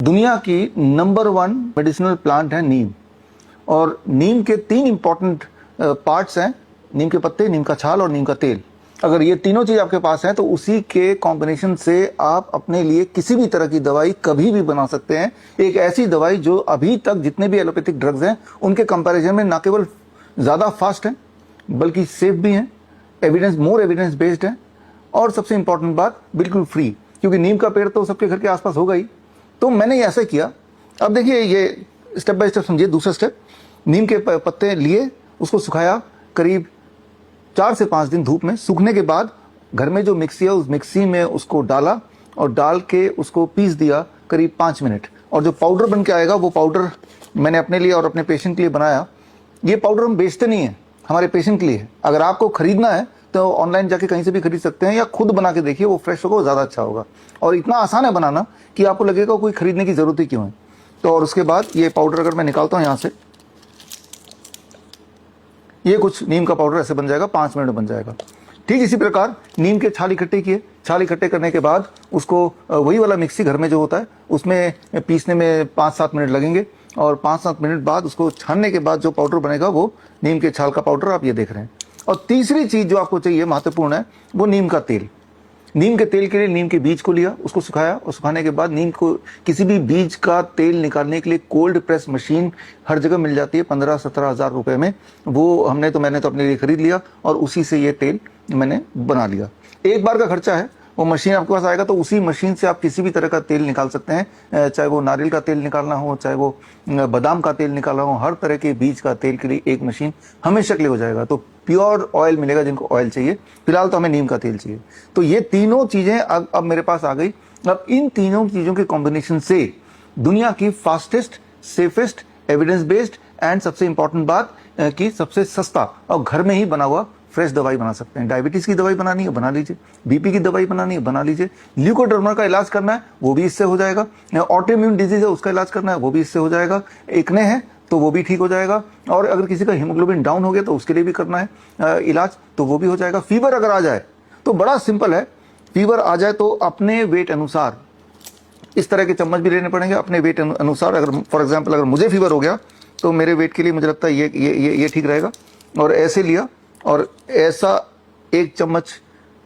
दुनिया की number 1 medicinal plant है नीम। और नीम के 3 इंपॉर्टेंट पार्ट्स हैं, नीम के पत्ते, नीम का छाल और नीम का तेल। अगर ये तीनों चीज आपके पास है तो उसी के कॉम्बिनेशन से आप अपने लिए किसी भी तरह की दवाई कभी भी बना सकते हैं। एक ऐसी दवाई जो अभी तक जितने भी एलोपैथिक ड्रग्स हैं उनके कंपैरिजन में ना केवल ज्यादा फास्ट है बल्कि सेफ भी है, मोर एविडेंस बेस्ड है, और सबसे इंपॉर्टेंट बात बिल्कुल फ्री, क्योंकि नीम का पेड़ तो सबके घर के आसपास होगा ही। तो मैंने ऐसा किया। अब देखिए, ये स्टेप बाय स्टेप समझिए। दूसरा स्टेप, नीम के पत्ते लिए, उसको सुखाया, करीब 4 से 5 दिन धूप में। सूखने के बाद घर में जो मिक्सी है उस मिक्सी में उसको डाला और डाल के उसको पीस दिया करीब 5 मिनट। और जो पाउडर बन के आएगा वो पाउडर मैंने अपने लिए और अपने पेशेंट के लिए बनाया। ये पाउडर हम बेचते नहीं है, हमारे पेशेंट के लिए है। अगर आपको खरीदना है तो ऑनलाइन जाके कहीं से भी खरीद सकते हैं, या खुद बना के देखिए, वो फ्रेश होगा, ज्यादा अच्छा होगा। और इतना आसान है बनाना कि आपको लगेगा कोई खरीदने की जरूरत ही क्यों है। तो और उसके बाद ये पाउडर अगर मैं निकालता हूं यहां से, ये कुछ नीम का पाउडर ऐसे बन जाएगा, 5 मिनट बन जाएगा। ठीक इसी प्रकार नीम के छाल इकट्ठे किए। छाल इकट्ठे करने के बाद उसको वही वाला मिक्सी घर में जो होता है उसमें पीसने में 5-7 मिनट लगेंगे। और 5-7 मिनट बाद उसको छानने के बाद जो पाउडर बनेगा वो नीम के छाल का पाउडर आप ये देख रहे हैं। और तीसरी चीज जो आपको चाहिए, महत्वपूर्ण है, वो नीम का तेल। नीम के तेल के लिए नीम के बीज को लिया, उसको सुखाया, और सुखाने के बाद नीम को किसी भी बीज का तेल निकालने के लिए कोल्ड प्रेस मशीन हर जगह मिल जाती है 15-17 हज़ार रुपए में। वो मैंने तो अपने लिए खरीद लिया और उसी से ये तेल मैंने बना लिया। एक बार का खर्चा है, वो मशीन आपके पास आएगा तो उसी मशीन से आप किसी भी तरह का तेल निकाल सकते हैं, चाहे वो नारियल का तेल निकालना हो, चाहे वो बादाम का तेल निकालना हो। हर तरह के बीज का तेल के लिए एक मशीन हमेशा के लिए हो जाएगा। तो प्योर ऑयल मिलेगा जिनको ऑयल चाहिए। फिलहाल तो हमें नीम का तेल चाहिए। तो ये तीनों चीजें अब मेरे पास आ गई। अब इन तीनों चीजों के कॉम्बिनेशन से दुनिया की fastest, safest, evidence based and सबसे इंपॉर्टेंट बात कि सबसे सस्ता और घर में ही बना हुआ फ्रेश दवाई बना सकते हैं। डायबिटीज की दवाई बनानी है, बना लीजिए। बीपी की दवाई बनानी है, बना लीजिए। ल्यूकोडर्मा का इलाज करना है, वो भी इससे हो जाएगा। ऑटोइम्यून डिजीज है, उसका इलाज करना है, वो भी इससे हो जाएगा। एक्ने है तो वो भी ठीक हो जाएगा। और अगर किसी का हीमोग्लोबिन डाउन हो गया तो उसके लिए भी करना है इलाज, तो वो भी हो जाएगा। फीवर अगर आ जाए तो बड़ा सिंपल है। फीवर आ जाए तो अपने वेट अनुसार इस तरह के चम्मच भी लेने पड़ेंगे, अपने वेट अनुसार। अगर फॉर एग्जाम्पल अगर मुझे फीवर हो गया तो मेरे वेट के लिए मुझे लगता है ये ठीक रहेगा। और ऐसे लिया और ऐसा 1 चम्मच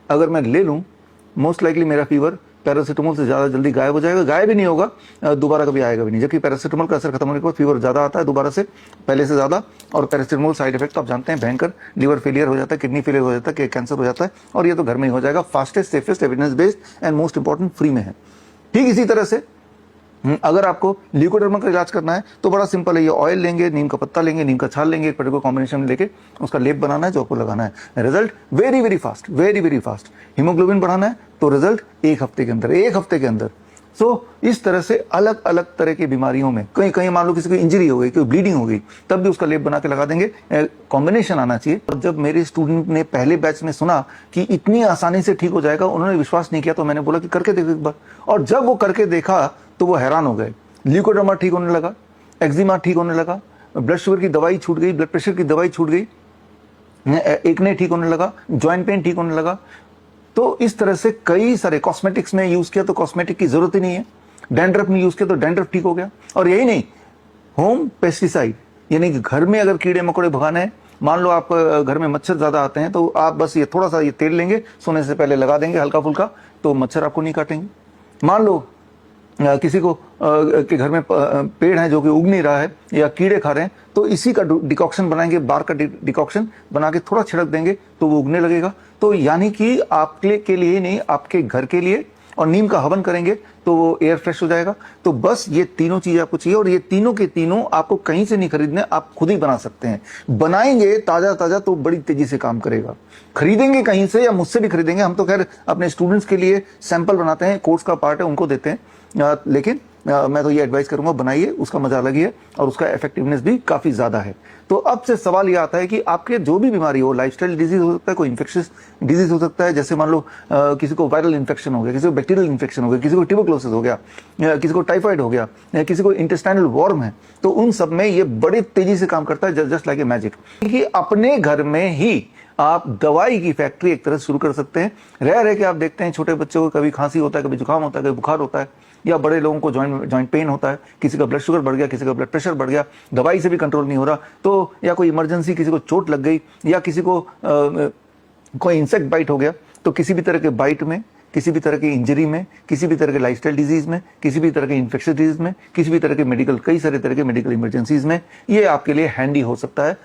अगर मैं ले लूं, मोस्ट लाइकली मेरा फीवर पैरासीटामोल से ज्यादा जल्दी गायब हो जाएगा। गायब ही नहीं होगा, दोबारा कभी आएगा भी नहीं। जबकि पैरासीटामोल का असर खत्म होने के बाद फीवर ज्यादा आता है दोबारा से, पहले से ज्यादा। और पैरासीटामोल साइड इफेक्ट आप जानते हैं भयंकर, लिवर फेलियर हो जाता है, किडनी फेलियर हो जाता है, कैंसर हो जाता है। और ये तो घर में ही हो जाएगा। Fastest, safest, evidence based and most important free में है। ठीक इसी तरह से अगर आपको ल्यूकोडर्मा का इलाज करना है तो बड़ा सिंपल है। ये ऑयल लेंगे, नीम का पत्ता लेंगे, नीम का छाल लेंगे, एक पर्टिकुलर कॉम्बिनेशन में लेके उसका लेप बनाना है जो आपको लगाना है। Result very very fast, very very fast. Haemoglobin बढ़ाना है तो रिजल्ट 1 हफ्ते के अंदर, 1 हफ्ते के अंदर। सो इस तरह से अलग अलग तरह की बीमारियों में, कहीं कहीं मान लो किसी को इंजरी हो गई, कोई ब्लीडिंग हो गई, तब भी उसका लेप बना के लगा देंगे। कॉम्बिनेशन आना चाहिए। और जब मेरे स्टूडेंट ने पहले बैच में सुना कि इतनी आसानी से ठीक हो जाएगा, उन्होंने विश्वास नहीं किया। तो मैंने बोला कि करके देखो एक बार। और जब वो करके देखा तो वो हैरान हो गए। ल्यूकोडर्मा ठीक होने लगा, एक्जिमा ठीक होने लगा, ब्लड शुगर की दवाई छूट गई, ब्लड प्रेशर की दवाई छूट गई, एक्ने ठीक होने लगा, जॉइंट पेन ठीक होने लगा। तो इस तरह से कई सारे कॉस्मेटिक्स में यूज किया तो कॉस्मेटिक की जरूरत ही नहीं है। डैंड्रफ में यूज किया तो डैंड्रफ ठीक हो गया। और यही नहीं, होम पेस्टिसाइड, यानी कि घर में अगर कीड़े मकोड़े भगाने हैं, मान लो आप घर में मच्छर ज्यादा आते हैं तो आप बस ये थोड़ा सा ये तेल लेंगे, सोने से पहले लगा देंगे हल्का फुल्का, तो मच्छर आपको नहीं काटेंगे। मान लो किसी को के घर में पेड़ है जो कि उग नहीं रहा है या कीड़े खा रहे हैं, तो इसी का डिकॉक्शन बनाएंगे, बार का डिकॉक्शन बना के थोड़ा छिड़क देंगे तो वो उगने लगेगा। तो यानी कि आपके के लिए नहीं, आपके घर के लिए। और नीम का हवन करेंगे तो वो एयर फ्रेश हो जाएगा। तो बस ये तीनों चीजें आपको चाहिए। और ये तीनों के तीनों आपको कहीं से नहीं खरीदने, आप खुद ही बना सकते हैं। बनाएंगे ताजा ताजा तो बड़ी तेजी से काम करेगा। खरीदेंगे कहीं से या मुझसे भी खरीदेंगे, हम तो खैर अपने स्टूडेंट्स के लिए सैंपल बनाते हैं, कोर्स का पार्ट है, उनको देते हैं। लेकिन मैं तो ये एडवाइस करूंगा, बनाइए, उसका मजा अलग ही है और उसका इफेक्टिवनेस भी काफी ज्यादा है। तो अब से सवाल ये आता है कि आपके जो भी बीमारी हो, लाइफस्टाइल डिजीज हो सकता है, कोई इन्फेक्शियस डिजीज हो सकता है, जैसे मान लो किसी को वायरल इन्फेक्शन हो गया, किसी को बैक्टीरियल इन्फेक्शन हो गया, किसी को ट्यूबरक्लोसिस हो गया, किसी को टाइफाइड हो गया, किसी को इंटेस्टाइनल वॉर्म है, तो उन सब में ये बड़ी तेजी से काम करता है, जस्ट लाइक ए मैजिक। कि अपने घर में ही आप दवाई की फैक्ट्री एक तरह शुरू कर सकते हैं। रह रह के आप देखते हैं छोटे बच्चों को कभी खांसी होता है, कभी जुकाम होता है, कभी बुखार होता है, या बड़े लोगों को जॉइंट पेन होता है, किसी का ब्लड शुगर बढ़ गया, किसी का ब्लड प्रेशर बढ़ गया, दवाई से भी कंट्रोल नहीं हो रहा, तो या कोई इमरजेंसी, किसी को चोट लग गई या किसी को कोई इंसेक्ट बाइट हो गया, तो किसी भी तरह के बाइट में, किसी भी तरह की इंजरी में, किसी भी तरह के लाइफस्टाइल डिजीज में, किसी भी तरह के इन्फेक्शियस डिजीज में, किसी भी तरह के मेडिकल, कई सारे तरह के मेडिकल इमरजेंसीज में ये आपके लिए हैंडी हो सकता है।